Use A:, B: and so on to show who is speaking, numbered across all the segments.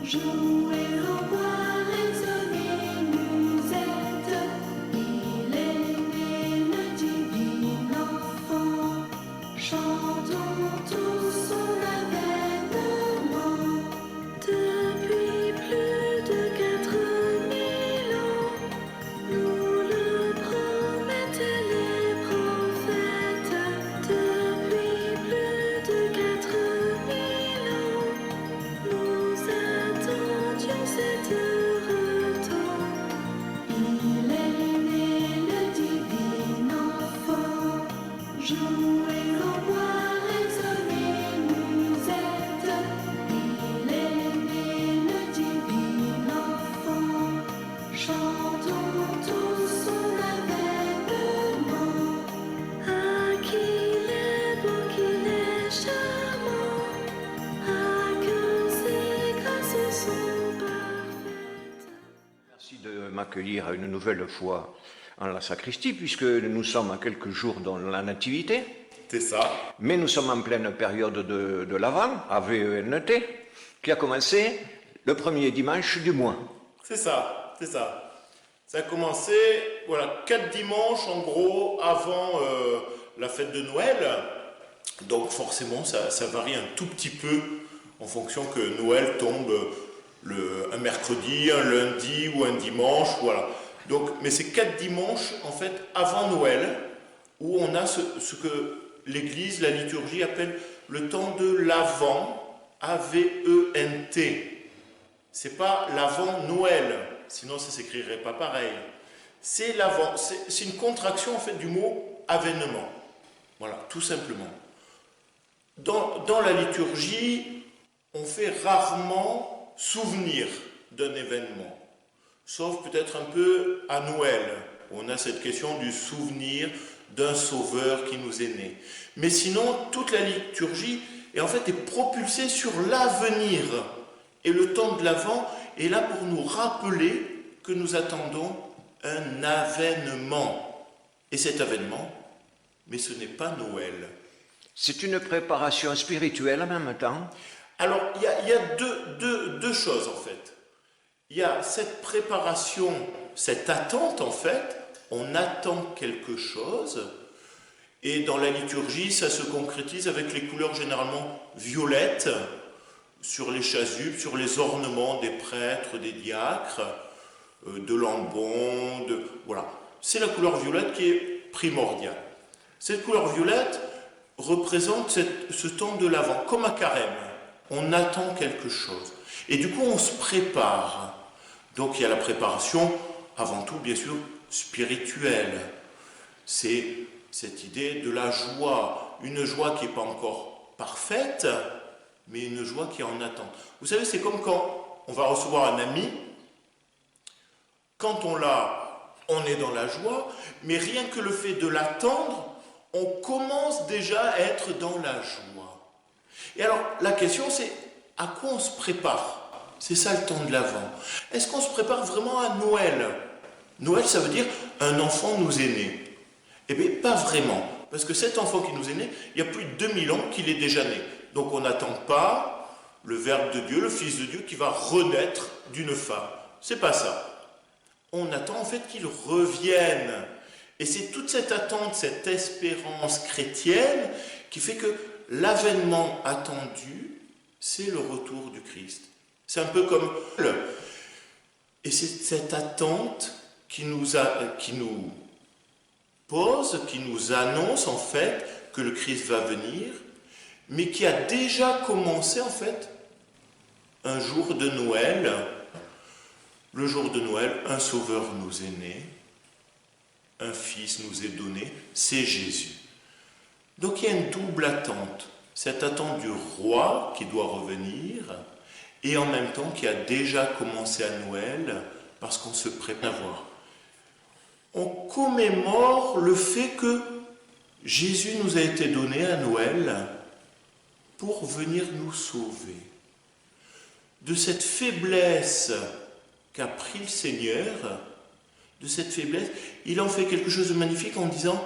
A: Jouez au bois, résonnez, musette. Il est né le divin enfant. Chantons tous son avènement. Depuis plus de 4000 ans, nous le promettaient les prophètes. Depuis plus de 4000 ans, nous attendions cet heureux temps. Il est né le divin enfant. Jouez au bois, résonnez, musette. Il est né le divin enfant. Chantons tous son avènement. Ah, qu'il est beau, qu'il est charmant. Ah, que ses grâces sont parfaites.
B: Merci de m'accueillir une nouvelle fois en la sacristie, puisque nous sommes à quelques jours dans la Nativité,
C: C'est ça.
B: mais nous sommes en pleine période de l'Avent, AVENT, qui a commencé le premier dimanche du mois.
C: C'est ça, c'est ça. Ça a commencé, voilà, 4 dimanches en gros avant la fête de Noël. Donc forcément, ça varie un tout petit peu en fonction que Noël tombe un mercredi, un lundi ou un dimanche, voilà. Donc, mais c'est 4 dimanches en fait avant Noël où on a ce que l'Église, la liturgie appelle le temps de l'Avent, A-V-E-N-T. C'est pas l'avant Noël, sinon ça s'écrirait pas pareil. C'est l'avant, c'est une contraction en fait du mot avènement. Voilà, tout simplement. Dans la liturgie, on fait rarement souvenir d'un événement, sauf peut-être un peu à Noël, où on a cette question du souvenir d'un sauveur qui nous est né. Mais sinon, toute la liturgie est propulsée sur l'avenir. Et le temps de l'Avent est là pour nous rappeler que nous attendons un avènement. Et cet avènement, mais ce n'est pas Noël.
B: C'est une préparation spirituelle en même temps.
C: Alors, il y a deux choses en fait. Il y a cette préparation, cette attente en fait, on attend quelque chose, et dans la liturgie, ça se concrétise avec les couleurs généralement violettes, sur les chasubles, sur les ornements des prêtres, des diacres, de lambons, voilà. C'est la couleur violette qui est primordiale. Cette couleur violette représente ce temps de l'Avent, comme à Carême. On attend quelque chose. Et du coup, on se prépare. Donc, il y a la préparation, avant tout, bien sûr, spirituelle. C'est cette idée de la joie. Une joie qui n'est pas encore parfaite, mais une joie qui est en attente. Vous savez, c'est comme quand on va recevoir un ami. Quand on l'a, on est dans la joie, mais rien que le fait de l'attendre, on commence déjà à être dans la joie. Et alors, la question c'est, à quoi on se prépare? C'est ça le temps de l'Avent. Est-ce qu'on se prépare vraiment à Noël? Noël, ça veut dire, un enfant nous est né. Eh bien, pas vraiment. Parce que cet enfant qui nous est né, il y a plus de 2000 ans qu'il est déjà né. Donc on n'attend pas le Verbe de Dieu, le Fils de Dieu, qui va renaître d'une femme. C'est pas ça. On attend en fait qu'il revienne. Et c'est toute cette attente, cette espérance chrétienne qui fait que l'avènement attendu, c'est le retour du Christ. C'est un peu comme... Et c'est cette attente qui nous pose, qui nous annonce en fait que le Christ va venir, mais qui a déjà commencé en fait un jour de Noël. Le jour de Noël, un sauveur nous est né, un fils nous est donné, c'est Jésus. Donc il y a une double attente, cette attente du roi qui doit revenir, et en même temps qui a déjà commencé à Noël, parce qu'on se prépare à voir. On commémore le fait que Jésus nous a été donné à Noël pour venir nous sauver. De cette faiblesse qu'a pris le Seigneur, de cette faiblesse, il en fait quelque chose de magnifique en disant,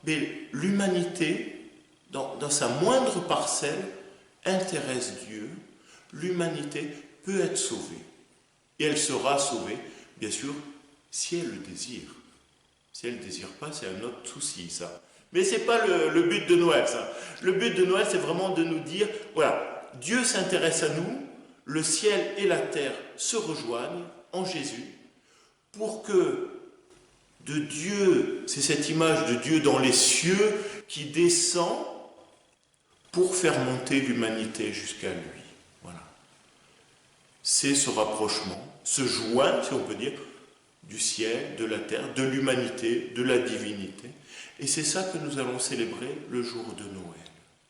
C: mais l'humanité, dans sa moindre parcelle, intéresse Dieu. L'humanité peut être sauvée. Et elle sera sauvée, bien sûr, si elle le désire. Si elle ne désire pas, c'est un autre souci, ça. Mais ce n'est pas le but de Noël, ça. Le but de Noël, c'est vraiment de nous dire, voilà, Dieu s'intéresse à nous, le ciel et la terre se rejoignent en Jésus, pour que de Dieu, c'est cette image de Dieu dans les cieux qui descend pour faire monter l'humanité jusqu'à lui. Voilà. C'est ce rapprochement, ce joint, si on peut dire, du ciel, de la terre, de l'humanité, de la divinité. Et c'est ça que nous allons célébrer le jour de Noël.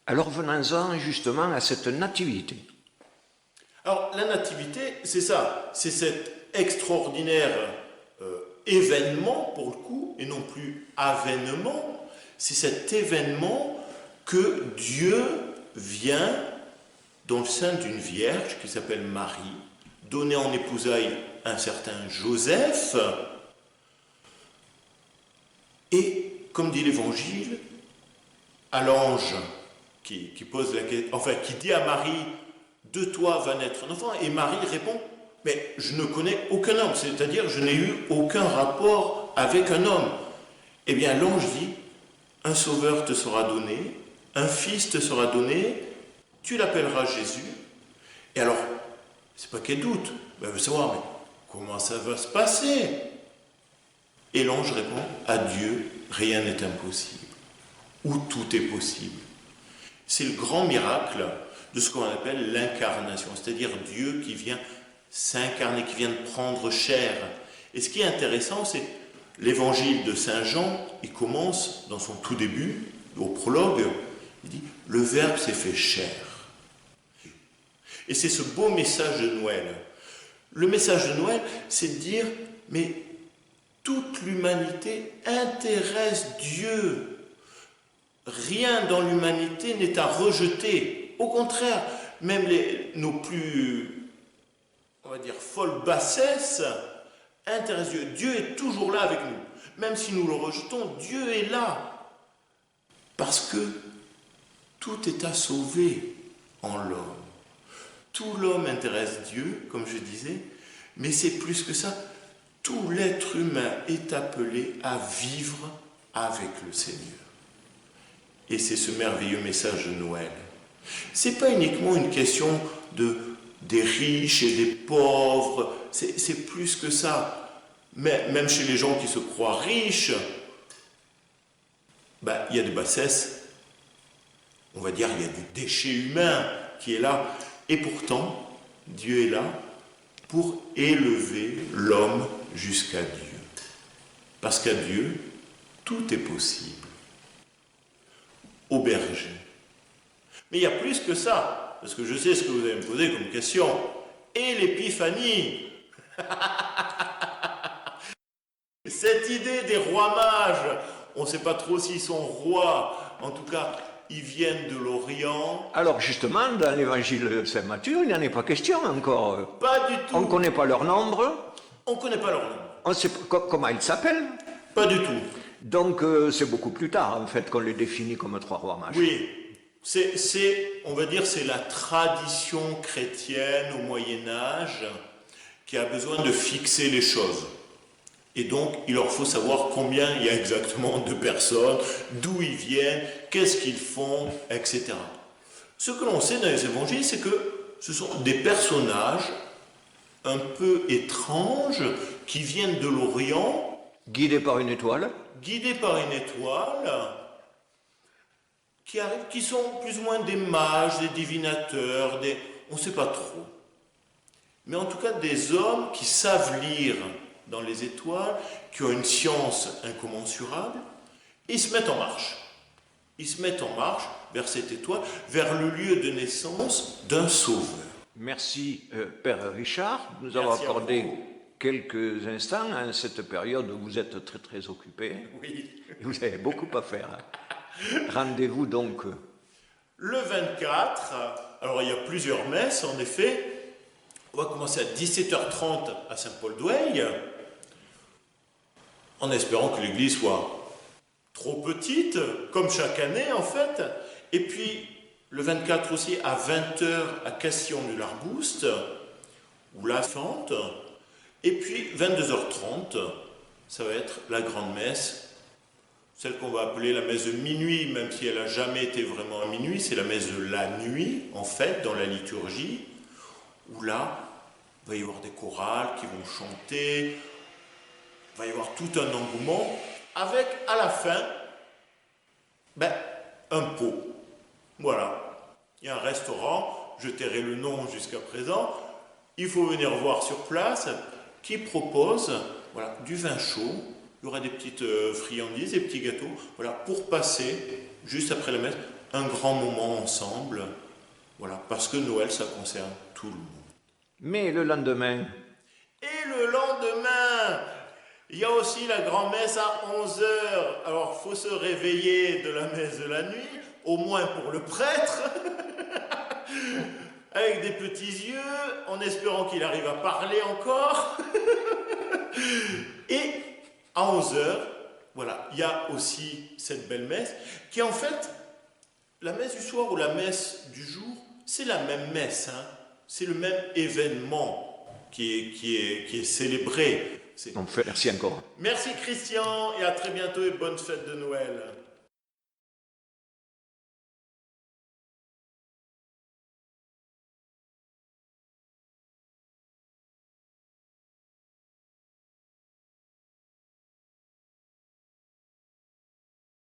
B: Alors venons-en justement à cette nativité.
C: Alors la nativité, c'est ça, c'est cet extraordinaire événement pour le coup, et non plus avènement, c'est cet événement que Dieu vient dans le sein d'une vierge qui s'appelle Marie, donner en épousailles un certain Joseph, et comme dit l'Évangile, à l'ange qui pose la question, enfin qui dit à Marie, de toi va naître un enfant, et Marie répond, mais je ne connais aucun homme, c'est-à-dire je n'ai eu aucun rapport avec un homme. Eh bien l'ange dit, un sauveur te sera donné, un fils te sera donné, tu l'appelleras Jésus. Et alors, c'est pas qu'elle doute, elle veut savoir, mais comment ça va se passer? Et l'ange répond, à Dieu, rien n'est impossible, ou tout est possible. C'est le grand miracle de ce qu'on appelle l'incarnation, c'est-à-dire Dieu qui vient s'incarner, qui vient de prendre chair. Et ce qui est intéressant, c'est l'évangile de Saint Jean, il commence dans son tout début, au prologue, il dit « Le Verbe s'est fait chair ». Et c'est ce beau message de Noël. Le message de Noël, c'est de dire « Mais toute l'humanité intéresse Dieu. Rien dans l'humanité n'est à rejeter. Au contraire, même nos plus, on va dire, folles bassesses intéressent Dieu. Dieu est toujours là avec nous. Même si nous le rejetons, Dieu est là. Parce que tout est à sauver en l'homme. Tout l'homme intéresse Dieu, comme je disais, mais c'est plus que ça. Tout l'être humain est appelé à vivre avec le Seigneur. Et c'est ce merveilleux message de Noël. Ce n'est pas uniquement une question des riches et des pauvres, c'est plus que ça. Mais même chez les gens qui se croient riches, il y a des bassesses, on va dire, il y a du déchet humain qui est là. Et pourtant, Dieu est là pour élever l'homme jusqu'à Dieu. Parce qu'à Dieu, tout est possible. Au berger. Mais il y a plus que ça, parce que je sais ce que vous allez me poser comme question. Et l'épiphanie? Cette idée des rois mages, on ne sait pas trop s'ils sont rois, en tout cas, ils viennent de l'Orient.
B: Alors justement, dans l'évangile de Saint Matthieu, il n'y en est pas question encore.
C: Pas du tout.
B: On ne connaît pas leur nombre.
C: On ne connaît pas leur nom.
B: On ne sait pas comment ils s'appellent.
C: Pas du tout.
B: Donc c'est beaucoup plus tard en fait qu'on les définit comme trois rois mages.
C: Oui, on va dire, c'est la tradition chrétienne au Moyen-Âge qui a besoin de fixer les choses. Et donc, il leur faut savoir combien il y a exactement de personnes, d'où ils viennent, qu'est-ce qu'ils font, etc. Ce que l'on sait dans les évangiles, c'est que ce sont des personnages un peu étranges qui viennent de l'Orient,
B: Guidés par une étoile.
C: guidés par une étoile, qui sont plus ou moins des mages, des divinateurs, on ne sait pas trop. Mais en tout cas, des hommes qui savent lire dans les étoiles, qui ont une science incommensurable, et ils se mettent en marche. Ils se mettent en marche vers cette étoile, vers le lieu de naissance d'un sauveur.
B: Merci Père Richard, nous avons accordé quelques instants à cette période où vous êtes très très occupé.
C: Oui.
B: Vous avez beaucoup à faire. Rendez-vous donc.
C: Le 24, alors il y a plusieurs messes en effet. On va commencer à 17h30 à Saint-Paul-d'Oueil, en espérant que l'église soit trop petite, comme chaque année en fait. Et puis le 24 aussi à 20h à Castillon-du-Larbouste, ou la fente. Et puis 22h30, ça va être la grande messe, celle qu'on va appeler la messe de minuit, même si elle n'a jamais été vraiment à minuit, c'est la messe de la nuit, en fait, dans la liturgie, où là, il va y avoir des chorales qui vont chanter, il va y avoir tout un engouement, avec à la fin, un pot. Voilà. Il y a un restaurant, je tairai le nom jusqu'à présent, il faut venir voir sur place, qui propose du vin chaud, il y aura des petites friandises, des petits gâteaux, pour passer, juste après la messe, un grand moment ensemble, parce que Noël, ça concerne tout le monde.
B: Mais le lendemain,
C: Et le lendemain, il y a aussi la grand-messe à 11h. Alors, il faut se réveiller de la messe de la nuit, au moins pour le prêtre, avec des petits yeux, en espérant qu'il arrive à parler encore. Et à 11h, il y a aussi cette belle messe, qui en fait, la messe du soir ou la messe du jour, c'est la même messe, hein. C'est le même événement qui est célébré.
B: merci encore.
C: Merci Christian, et à très bientôt et bonne fête de Noël.